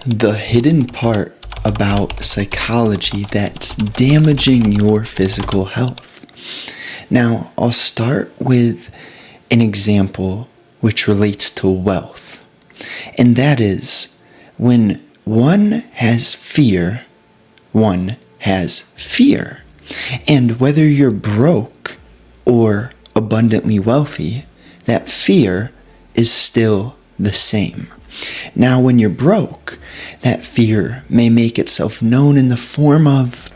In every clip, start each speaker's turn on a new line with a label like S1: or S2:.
S1: the hidden part about psychology that's damaging your physical health. Now, I'll start with an example which relates to wealth. And that is, when one has fear, one has fear. And whether you're broke or abundantly wealthy, that fear is still the same. Now, when you're broke, that fear may make itself known in the form of,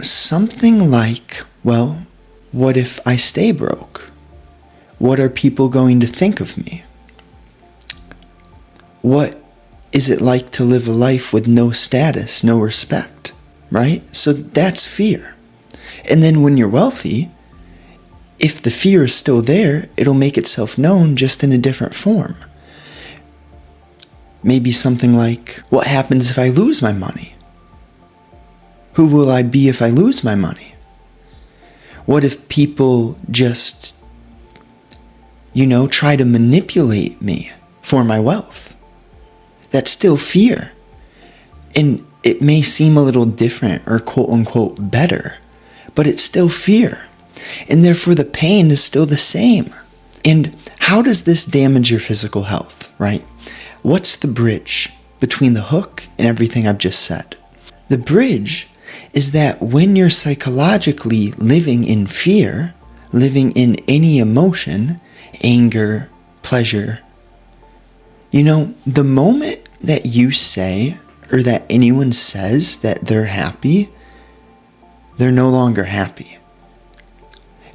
S1: something like, well, what if I stay broke? What are people going to think of me? What is it like to live a life with no status, no respect, right? So that's fear. And then when you're wealthy, if the fear is still there, it'll make itself known just in a different form. Maybe something like, what happens if I lose my money? Who will I be if I lose my money? What if people just, try to manipulate me for my wealth? That's still fear. And it may seem a little different or quote unquote better, but it's still fear. And therefore the pain is still the same. And how does this damage your physical health, right? What's the bridge between the hook and everything I've just said? The bridge is that when you're psychologically living in fear, living in any emotion, anger, pleasure, the moment that you say or that anyone says that they're happy, they're no longer happy.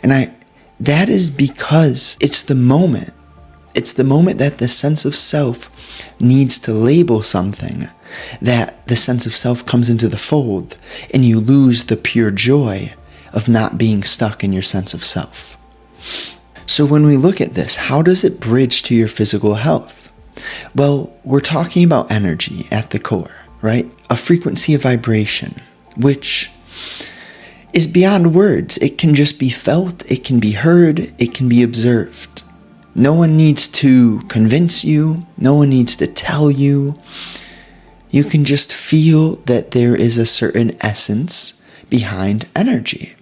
S1: And that is because it's the moment that the sense of self needs to label something, that the sense of self comes into the fold and you lose the pure joy of not being stuck in your sense of self. So when we look at this, how does it bridge to your physical health? Well, we're talking about energy at the core, right? A frequency of vibration, which is beyond words. It can just be felt, it can be heard, it can be observed. No one needs to convince you. No one needs to tell you. You can just feel that there is a certain essence behind energy.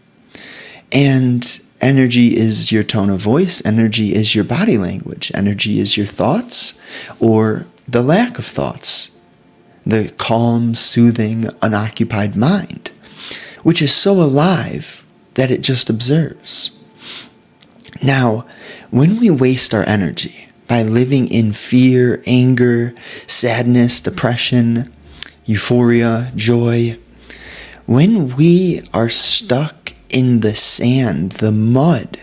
S1: And energy is your tone of voice. Energy is your body language. Energy is your thoughts or the lack of thoughts. The calm, soothing, unoccupied mind, which is so alive that it just observes. Now, when we waste our energy by living in fear, anger, sadness, depression, euphoria, joy, when we are stuck in the sand, the mud,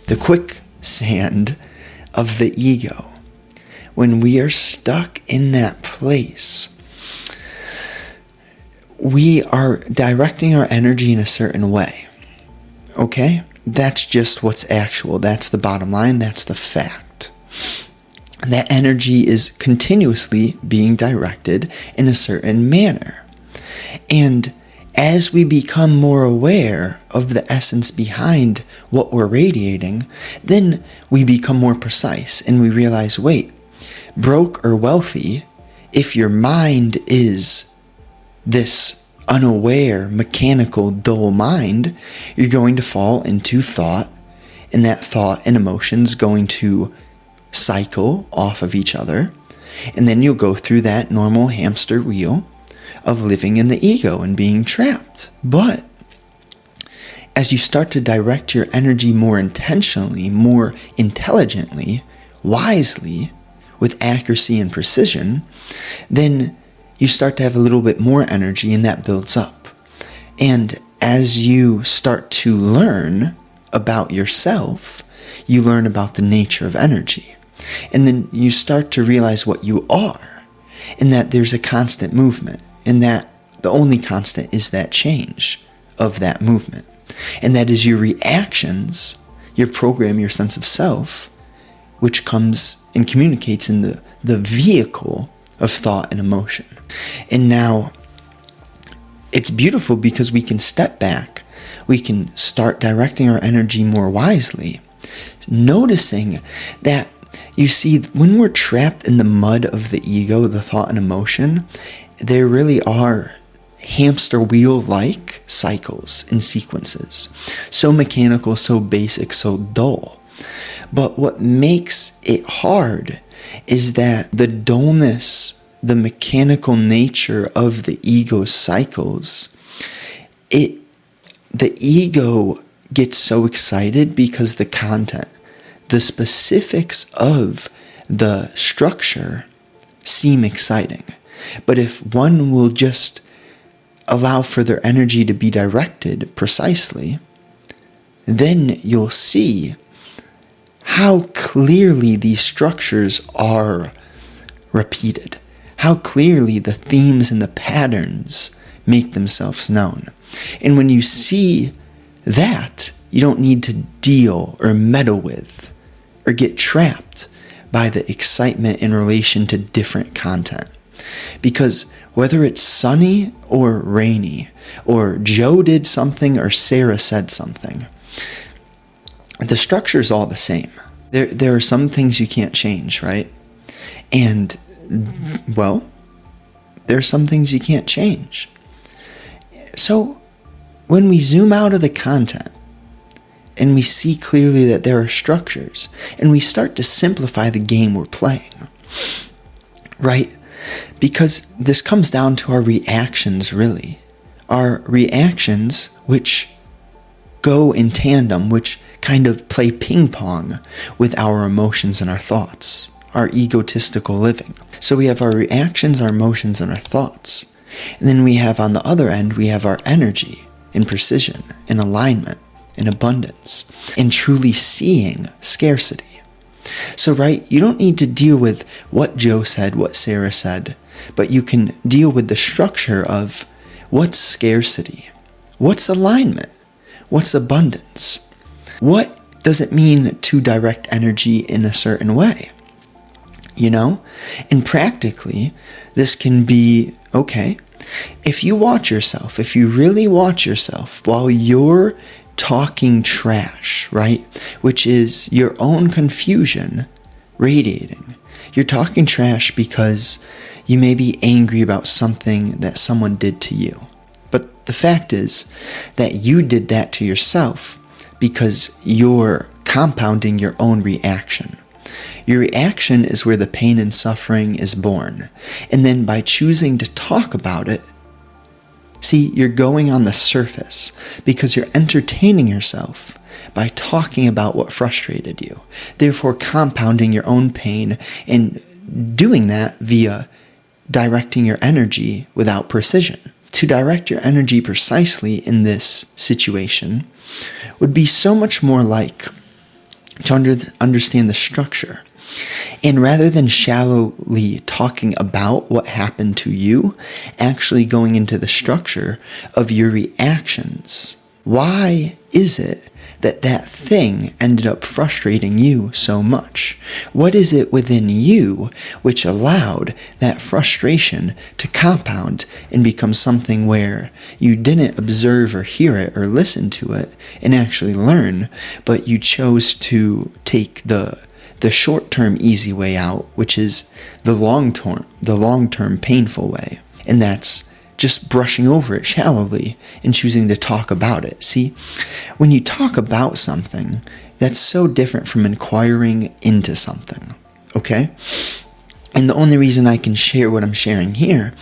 S1: the quicksand of the ego, when we are stuck in that place, we are directing our energy in a certain way, okay? That's just what's actual. That's the bottom line. That's the fact. That energy is continuously being directed in a certain manner. And as we become more aware of the essence behind what we're radiating, then we become more precise and we realize, wait, broke or wealthy, if your mind is this unaware, mechanical, dull mind, you're going to fall into thought, and that thought and emotions going to cycle off of each other, and then you'll go through that normal hamster wheel of living in the ego and being trapped. But as you start to direct your energy more intentionally, more intelligently, wisely, with accuracy and precision, then you start to have a little bit more energy and that builds up. And as you start to learn about yourself, you learn about the nature of energy. And then you start to realize what you are, and that there's a constant movement, and that the only constant is that change of that movement. And that is your reactions, your program, your sense of self, which comes and communicates in the vehicle of thought and emotion. And now it's beautiful because we can step back. We can start directing our energy more wisely, noticing that You see, when we're trapped in the mud of the ego, the thought and emotion, there really are hamster wheel-like cycles and sequences. So mechanical, so basic, so dull. But what makes it hard is that the dullness, the mechanical nature of the ego's cycles, the ego gets so excited because the content, the specifics of the structure seem exciting. But if one will just allow for their energy to be directed precisely, then you'll see how clearly these structures are repeated, how clearly the themes and the patterns make themselves known. And when you see that, you don't need to deal or meddle with or get trapped by the excitement in relation to different content. Because whether it's sunny or rainy, or Joe did something or Sarah said something, the structure's all the same. There are some things you can't change, right? And, well, there are some things you can't change. So, when we zoom out of the content, and we see clearly that there are structures, and we start to simplify the game we're playing, right? Because this comes down to our reactions, really. Our reactions, which go in tandem, which kind of play ping pong with our emotions and our thoughts, our egotistical living. So we have our reactions, our emotions, and our thoughts. And then we have on the other end, we have our energy and precision and alignment and abundance and truly seeing scarcity. So, right, you don't need to deal with what Joe said, what Sarah said, but you can deal with the structure of what's scarcity, what's alignment, what's abundance, what does it mean to direct energy in a certain way, you know? And practically, this can be, okay, if you watch yourself, if you really watch yourself while you're talking trash, right? Which is your own confusion radiating. You're talking trash because you may be angry about something that someone did to you. But the fact is that you did that to yourself because you're compounding your own reaction. Your reaction is where the pain and suffering is born. And then by choosing to talk about it, see, you're going on the surface because you're entertaining yourself by talking about what frustrated you, therefore compounding your own pain and doing that via directing your energy without precision. To direct your energy precisely in this situation would be so much more like to understand the structure. And rather than shallowly talking about what happened to you, actually going into the structure of your reactions. Why is it that that thing ended up frustrating you so much? What is it within you which allowed that frustration to compound and become something where you didn't observe or hear it or listen to it and actually learn, but you chose to take the short-term easy way out, which is the long-term painful way. And that's just brushing over it shallowly and choosing to talk about it. See, when you talk about something, that's so different from inquiring into something, okay? And the only reason I can share what I'm sharing here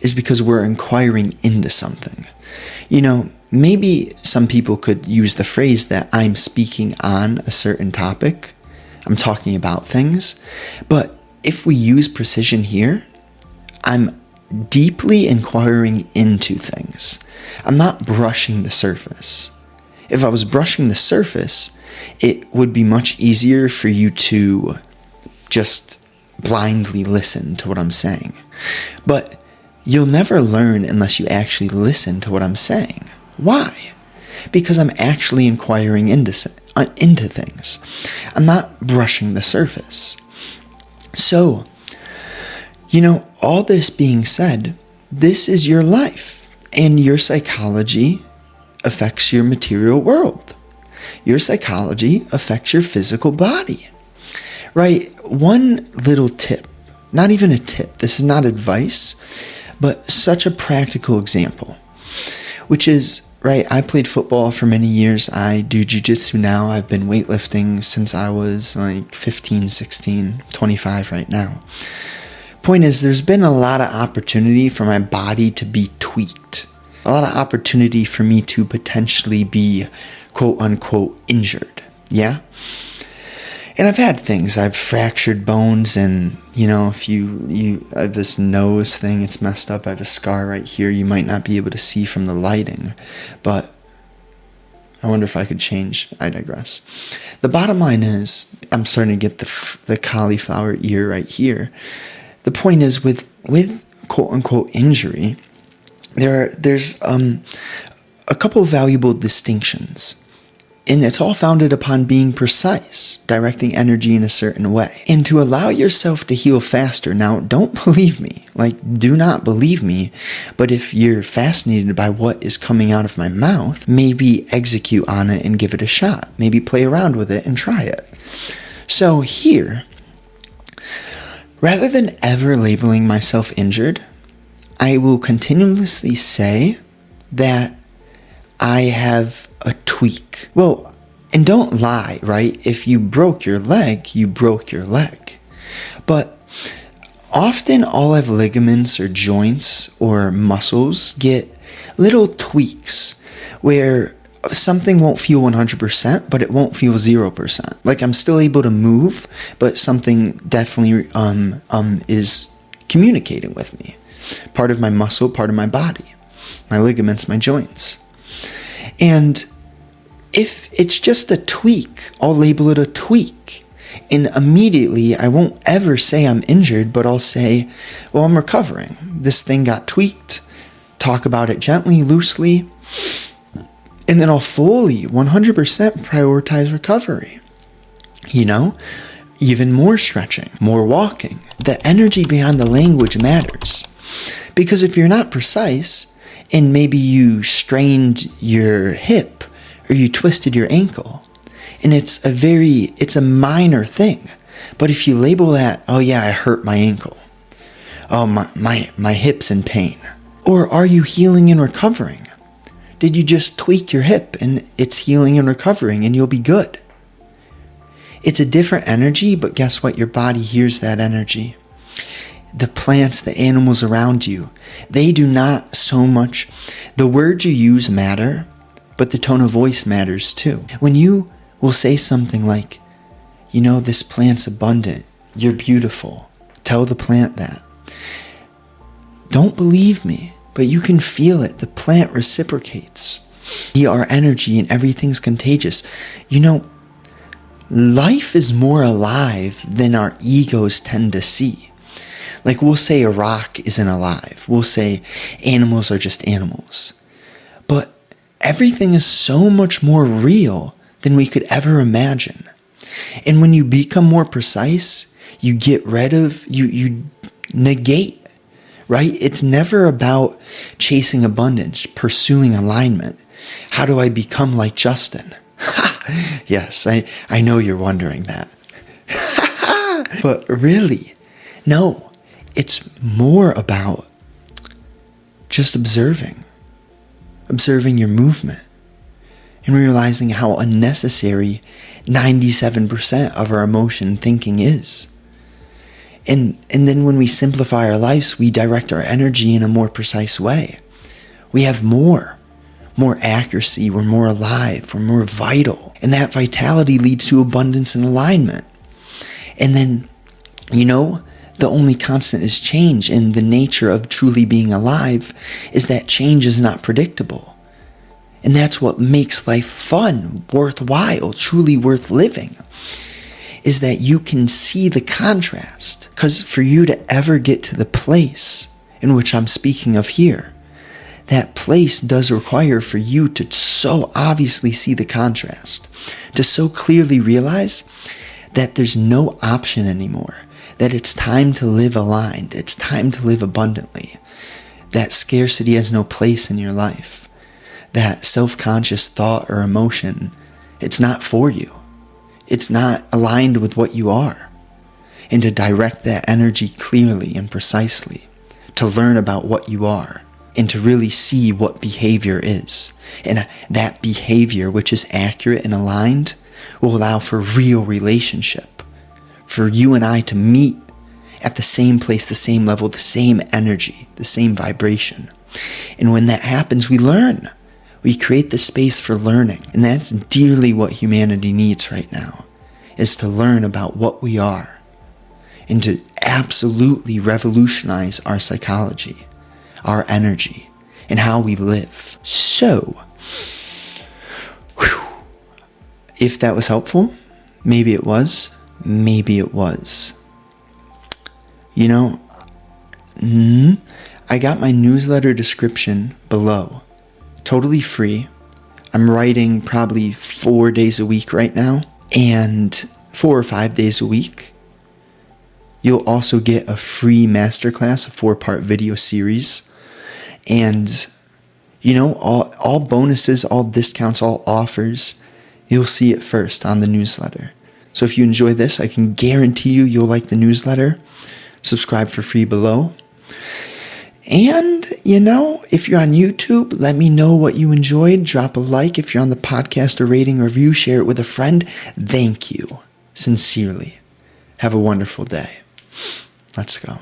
S1: is because we're inquiring into something. You know, maybe some people could use the phrase that I'm speaking on a certain topic. I'm talking about things. But if we use precision here, I'm deeply inquiring into things. I'm not brushing the surface. If I was brushing the surface, it would be much easier for you to just blindly listen to what I'm saying. But you'll never learn unless you actually listen to what I'm saying. Why? Because I'm actually inquiring into things. I'm not brushing the surface. So, you know, all this being said, this is your life, and your psychology affects your material world. Your psychology affects your physical body, right? One little tip, not even a tip, this is not advice, but such a practical example, which is, right, I played football for many years. I do jiu-jitsu now. I've been weightlifting since I was like 15, 16, 25 right now. Point is, there's been a lot of opportunity for my body to be tweaked. A lot of opportunity for me to potentially be quote unquote injured. Yeah? And I've had things. I've fractured bones, and if you have this nose thing, it's messed up. I have a scar right here. You might not be able to see from the lighting, but I wonder if I could change. I digress. The bottom line is, I'm starting to get the cauliflower ear right here. The point is, with quote unquote injury, there's a couple of valuable distinctions. And it's all founded upon being precise, directing energy in a certain way. And to allow yourself to heal faster. Now, don't believe me. Do not believe me. But if you're fascinated by what is coming out of my mouth, maybe execute on it and give it a shot. Maybe play around with it and try it. So here, rather than ever labeling myself injured, I will continuously say that I have a tweak. Well, and don't lie, right? If you broke your leg, you broke your leg. But often all of ligaments or joints or muscles get little tweaks where something won't feel 100%, but it won't feel 0%. I'm still able to move, but something definitely is communicating with me. Part of my muscle, part of my body, my ligaments, my joints. And if it's just a tweak, I'll label it a tweak. And immediately, I won't ever say I'm injured, but I'll say, well, I'm recovering. This thing got tweaked. Talk about it gently, loosely. And then I'll fully, 100% prioritize recovery. Even more stretching, more walking. The energy behind the language matters. Because if you're not precise, and maybe you strained your hip or you twisted your ankle, and it's a minor thing. But if you label that, oh yeah, I hurt my ankle. Oh, my hip's in pain. Or are you healing and recovering? Did you just tweak your hip and it's healing and recovering and you'll be good? It's a different energy, but guess what? Your body hears that energy. The plants, the animals around you, they do not so much. The words you use matter, but the tone of voice matters too. When you will say something like, this plant's abundant, you're beautiful, tell the plant that. Don't believe me, but you can feel it. The plant reciprocates. We are energy and everything's contagious. Life is more alive than our egos tend to see. We'll say a rock isn't alive. We'll say animals are just animals. But everything is so much more real than we could ever imagine. And when you become more precise, you get rid of, you negate, right? It's never about chasing abundance, pursuing alignment. How do I become like Justin? Yes, I know you're wondering that. But really, no. It's more about just observing your movement and realizing how unnecessary 97% of our emotion thinking is. And then when we simplify our lives, we direct our energy in a more precise way. We have more accuracy, we're more alive, we're more vital. And that vitality leads to abundance and alignment. And then, the only constant is change, and the nature of truly being alive is that change is not predictable. And that's what makes life fun, worthwhile, truly worth living, is that you can see the contrast. Because for you to ever get to the place in which I'm speaking of here, that place does require for you to so obviously see the contrast, to so clearly realize that there's no option anymore. That it's time to live aligned. It's time to live abundantly. That scarcity has no place in your life. That self-conscious thought or emotion, it's not for you. It's not aligned with what you are. and to direct that energy clearly and precisely, to learn about what you are, and to really see what behavior is. And that behavior, which is accurate and aligned, will allow for real relationship, for you and I to meet at the same place, the same level, the same energy, the same vibration. And when that happens, we learn. We create the space for learning. And that's dearly what humanity needs right now, is to learn about what we are and to absolutely revolutionize our psychology, our energy, and how we live. So, if that was helpful, maybe it was, maybe it was. You know, I got my newsletter description below, totally free. I'm writing probably 4 days a week right now, and 4 or 5 days a week. You'll also get a free masterclass, a 4-part video series. And, you know, all bonuses, all discounts, all offers, you'll see it first on the newsletter. So if you enjoy this, I can guarantee you'll like the newsletter. Subscribe for free below. And, you know, if you're on YouTube, let me know what you enjoyed. Drop a like. If you're on the podcast, a rating, review, share it with a friend. Thank you. Sincerely. Have a wonderful day. Let's go.